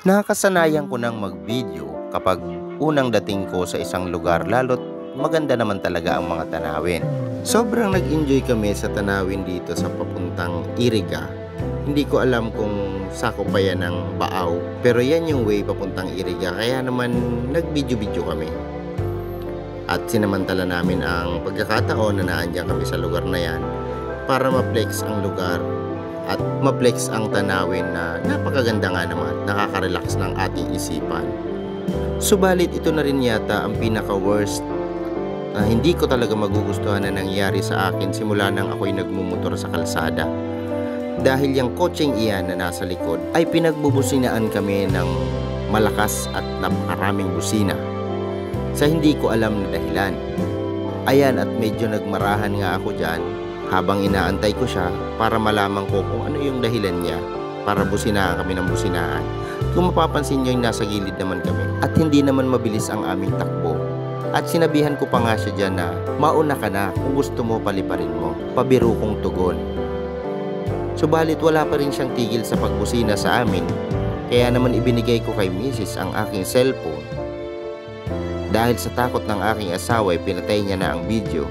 Nakasanayan ko ng mag-video kapag unang dating ko sa isang lugar lalo't maganda naman talaga ang mga tanawin. Sobrang nag-enjoy kami sa tanawin dito sa papuntang Iriga. Hindi ko alam kung sako pa yan ng Baaw, pero yan yung way papuntang Iriga, kaya naman nag-video-video kami. At sinamantala namin ang pagkakataon na naandyan kami sa lugar na yan para ma-flex ang lugar at ma-flex ang tanawin na napakaganda nga naman, nakaka-relax ng ating isipan. Subalit ito na rin yata ang pinaka-worst na hindi ko talaga magugustuhan na nangyari sa akin simula nang ako'y nagmumotor sa kalsada. Dahil yung kotseng iyan na nasa likod ay pinagbubusinaan kami ng malakas at napakaraming busina sa hindi ko alam na dahilan. Ayan, at medyo nagmarahan nga ako dyan habang inaantay ko siya para malaman ko kung ano yung dahilan niya para businaan kami ng businaan. Kung mapapansin nyo, nasa gilid naman kami at hindi naman mabilis ang aming takbo. At sinabihan ko pa nga siya dyan na mauna ka na, kung gusto mo paliparin mo, pabiro kong tugon. Subalit wala pa rin siyang tigil sa pagbusina sa amin, kaya naman ibinigay ko kay Mrs. ang aking cellphone. Dahil sa takot ng aking asawa ay pinatay niya na ang video.